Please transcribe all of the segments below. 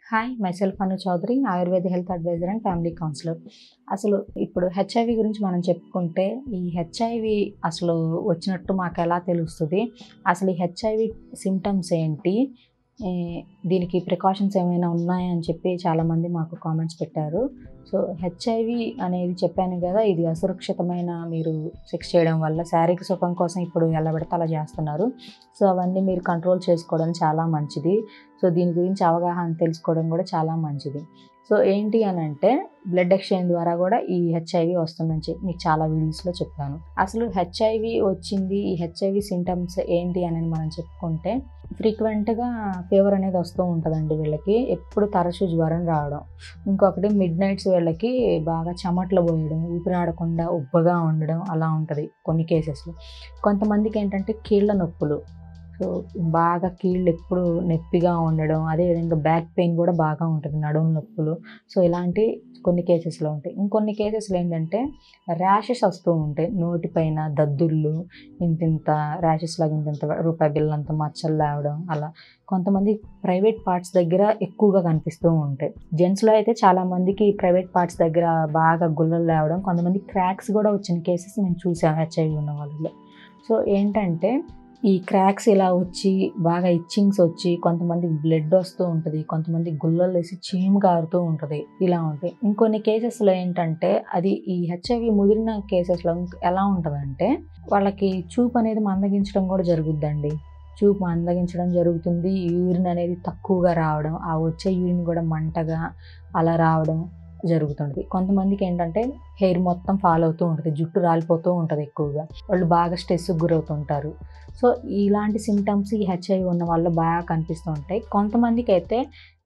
Hi myself Anu Chowdary, Ayurveda health adviser and family counsellor. అసలు ఇప్పుడు HIV గురించి మనం చెప్పుకుంటే, ఈ హెచ్ఐవి అసలు వచ్చినట్టు మాకు ఎలా తెలుస్తుంది, అసలు ఈ హెచ్ఐవి సిమ్టమ్స్ ఏంటి, ఈ దీనికి ప్రికాషన్స్ ఏమైనా ఉన్నాయా అని చెప్పి చాలామంది మాకు కామెంట్స్ పెట్టారు. సో హెచ్ఐవి అనేది చెప్పాను కదా, ఇది అసురక్షితమైన మీరు సెక్స్ చేయడం వల్ల శారీరక సుఖం కోసం ఇప్పుడు ఎలా పెడితే అలా చేస్తున్నారు. సో అవన్నీ మీరు కంట్రోల్ చేసుకోవడం చాలా మంచిది. సో దీని గురించి అవగాహన తెలుసుకోవడం కూడా చాలా మంచిది. సో ఏంటి అని అంటే, బ్లడ్ ఎక్స్చేంజ్ ద్వారా కూడా ఈ హెచ్ఐవి వస్తుందని చెప్పి మీకు చాలా వీడియోస్లో చెప్పాను. అసలు హెచ్ఐవి వచ్చింది, ఈ హెచ్ఐవి సింటమ్స్ ఏంటి అని మనం చెప్పుకుంటే, ఫ్రీక్వెంట్గా ఫీవర్ అనేది వస్తూ ఉంటుందండి వీళ్ళకి, ఎప్పుడు తరచూ జ్వరం రావడం. ఇంకొకటి మిడ్ నైట్స్ వీళ్ళకి బాగా చెమటలు పోయడం, ఊపిరాడకుండా ఉబ్బగా ఉండడం అలా ఉంటుంది కొన్ని కేసెస్లో. కొంతమందికి ఏంటంటే కీళ్ళ నొప్పులు, సో బాగా కీళ్ళు ఎప్పుడు నొప్పిగా ఉండడం, అదేవిధంగా బ్యాక్ పెయిన్ కూడా బాగా ఉంటుంది, నడుము నొప్పులు. సో ఇలాంటి కొన్ని కేసెస్లో ఉంటాయి. ఇంకొన్ని కేసెస్లో ఏంటంటే ర్యాషెస్ వస్తూ ఉంటాయి, నోటిపైన దద్దుళ్ళు, ఇంతింత ర్యాషెస్ లాగా ఇంతింత రూపాయి బిళ్ళంత మచ్చలు లేవడం అలా. కొంతమంది ప్రైవేట్ పార్ట్స్ దగ్గర ఎక్కువగా కనిపిస్తూ ఉంటాయి. జెంట్స్లో అయితే చాలామందికి ప్రైవేట్ పార్ట్స్ దగ్గర బాగా గుల్లలు లేవడం, కొంతమంది క్రాక్స్ కూడా వచ్చిన కేసెస్ మేము చూసాం హెచ్ఐవి ఉన్న వాళ్ళలో. సో ఏంటంటే ఈ క్రాక్స్ ఇలా వచ్చి బాగా ఇచ్చింగ్స్ వచ్చి, కొంతమందికి బ్లడ్ వస్తూ ఉంటుంది, కొంతమంది గుల్లలు వేసి చీము కారుతూ ఉంటుంది, ఇలా ఉంటాయి. ఇంకొన్ని కేసెస్లో ఏంటంటే అది ఈ హెచ్ఐవి ముదిరిన కేసెస్లో ఎలా ఉంటుందంటే, వాళ్ళకి చూపు అనేది మందగించడం కూడా జరుగుద్దండి. చూపు మందగించడం జరుగుతుంది, యూరిన్ అనేది తక్కువగా రావడం, ఆ వచ్చే యూరిన్ కూడా మంటగా అలా రావడం జరుగుతుంది. కొంతమందికి ఏంటంటే హెయిర్ మొత్తం ఫాల్ అవుతూ ఉంటుంది, జుట్టు రాలిపోతూ ఉంటుంది, ఎక్కువగా వాళ్ళు బాగా స్ట్రెస్కి గురవుతుంటారు. సో ఇలాంటి సిమ్టమ్స్ ఈ హెచ్ఐవి ఉన్న వాళ్ళు బాగా కనిపిస్తూ ఉంటాయి. కొంతమందికి అయితే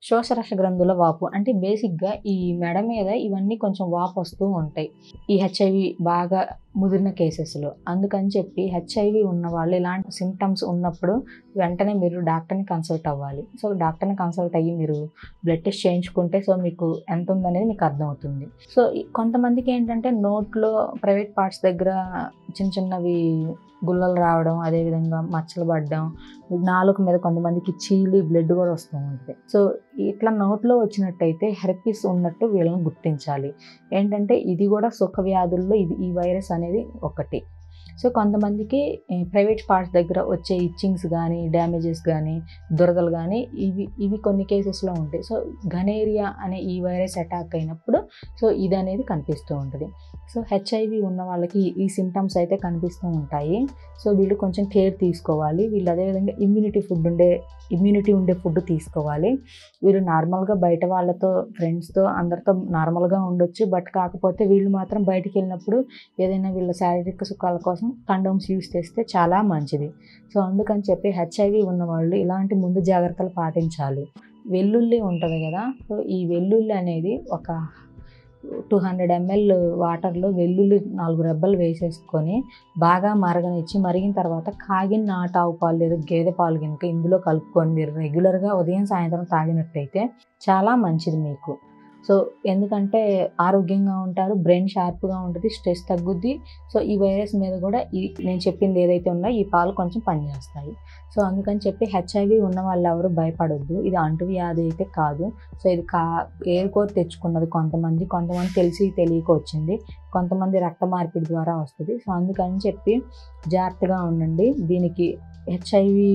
శోషరస గ్రంథుల వాపు, అంటే బేసిక్గా ఈ మెడ మీద ఇవన్నీ కొంచెం వాపు వస్తూ ఉంటాయి ఈ హెచ్ఐవి బాగా ముదిరిన కేసెస్లో. అందుకని చెప్పి హెచ్ఐవి ఉన్న వాళ్ళు ఇలాంటి సిమ్టమ్స్ ఉన్నప్పుడు వెంటనే మీరు డాక్టర్ని కన్సల్ట్ అవ్వాలి. సో డాక్టర్ని కన్సల్ట్ అయ్యి మీరు బ్లడ్ టెస్ట్ చేయించుకుంటే సో మీకు ఎంత ఉందనేది మీకు అర్థమవుతుంది. సో కొంతమందికి ఏంటంటే నోట్లో ప్రైవేట్ పార్ట్స్ దగ్గర చిన్న చిన్నవి గుల్లలు రావడం, అదేవిధంగా మచ్చలు పడడం, నాలుక మీద కొంతమందికి చీలి బ్లడ్ కూడా వస్తూ ఉంటుంది. సో ఇట్లా నోట్లో వచ్చినట్టయితే హెర్పిస్ ఉన్నట్టు వీళ్ళని గుర్తించాలి. ఏంటంటే ఇది కూడా సుఖ వ్యాధుల్లో ఈ వైరస్ అనేది ఒకటి. సో కొంతమందికి ప్రైవేట్ పార్ట్స్ దగ్గర వచ్చే ఇచ్చింగ్స్ కానీ, డ్యామేజెస్ కానీ, దురదలు కానీ ఇవి కొన్ని కేసెస్లో ఉంటాయి. సో గనేరియా అనే ఈ వైరస్ అటాక్ అయినప్పుడు సో ఇది అనేది కనిపిస్తూ ఉంటుంది. సో హెచ్ఐవి ఉన్న వాళ్ళకి ఈ సిమ్టమ్స్ అయితే కనిపిస్తూ ఉంటాయి. సో వీళ్ళు కొంచెం కేర్ తీసుకోవాలి. వీళ్ళు అదేవిధంగా ఇమ్యూనిటీ ఉండే ఫుడ్ తీసుకోవాలి. వీళ్ళు నార్మల్గా బయట వాళ్ళతో, ఫ్రెండ్స్తో, అందరితో నార్మల్గా ఉండొచ్చు. బట్ కాకపోతే వీళ్ళు మాత్రం బయటికి వెళ్ళినప్పుడు ఏదైనా వీళ్ళ శారీరక సుఖాల కోసం కండోమ్స్ యూస్ చేస్తే చాలా మంచిది. సో అందుకని చెప్పి హెచ్ఐవి ఉన్న వాళ్ళు ఇలాంటి ముందు జాగ్రత్తలు పాటించాలి. వెల్లుల్లి ఉంటుంది కదా, సో ఈ వెల్లుల్లి అనేది ఒక 200 ml వాటర్లో వెల్లుల్లి 4 రెబ్బలు వేసేసుకొని బాగా మరగనిచ్చి, మరిగిన తర్వాత కాగిన నాటు ఆవు పాలు లేదా గేదె పాలు కనుక ఇందులో కలుపుకొని మీరు రెగ్యులర్గా ఉదయం సాయంత్రం తాగినట్టయితే చాలా మంచిది మీకు. సో ఎందుకంటే ఆరోగ్యంగా ఉంటారు, బ్రెయిన్ షార్ప్గా ఉంటుంది, స్ట్రెస్ తగ్గుద్ది. సో ఈ వైరస్ మీద కూడా నేను చెప్పింది ఏదైతే ఉన్నాయో ఈ పాలు కొంచెం పనిచేస్తాయి. సో అందుకని చెప్పి హెచ్ఐవి ఉన్న వాళ్ళు ఎవరు భయపడొద్దు. ఇది అంటువ్యాధి అయితే కాదు. సో ఇది ఏరుకోరి తెచ్చుకున్నది కొంతమంది తెలిసి తెలియక వచ్చింది, కొంతమంది రక్త మార్పిడి ద్వారా వస్తుంది. సో అందుకని చెప్పి జాగ్రత్తగా ఉండండి. దీనికి హెచ్ఐవి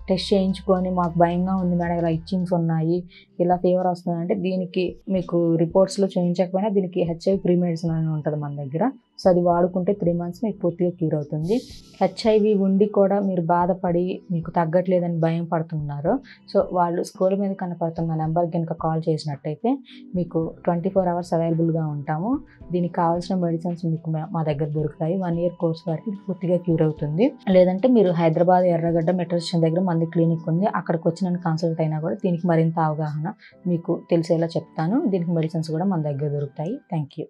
టెస్ట్ చేయించుకొని మాకు భయంగా ఉంది మేడం, ఇలా ఇచ్చింగ్స్ ఉన్నాయి, ఇలా ఫీవర్ వస్తుంది అంటే దీనికి మీకు రిపోర్ట్స్లో చేయించకపోయినా దీనికి హెచ్ఐవి ప్రీ మెడిసిన్ అని ఉంటుంది మన దగ్గర. సో అది వాడుకుంటే 3 months మీకు పూర్తిగా క్యూర్ అవుతుంది. హెచ్ఐవి ఉండి కూడా మీరు బాధపడి మీకు తగ్గట్లేదని భయం పడుతున్నారు, సో వాళ్ళు స్క్రోల్ మీద కనపడుతున్న నెంబర్కి కనుక కాల్ చేసినట్టయితే మీకు 24 hours అవైలబుల్గా ఉంటాము. దీనికి కావాల్సిన మెడిసిన్స్ మీకు మా దగ్గర దొరుకుతాయి. 1 year కోర్స్ వరకు పూర్తిగా క్యూర్ అవుతుంది. లేదంటే మీరు హైదరాబాద్ ఎర్రగడ్డ మెట్రో స్టేషన్ దగ్గర మంది క్లినిక్ ఉంది, అక్కడికి వచ్చి నన్ను కన్సల్ట్ అయినా కూడా దీనికి మరింత అవగాహన మీకు తెలిసేలా చెప్తాను. దీనికి మెడిసిన్స్ కూడా మన దగ్గర దొరుకుతాయి. Thank you.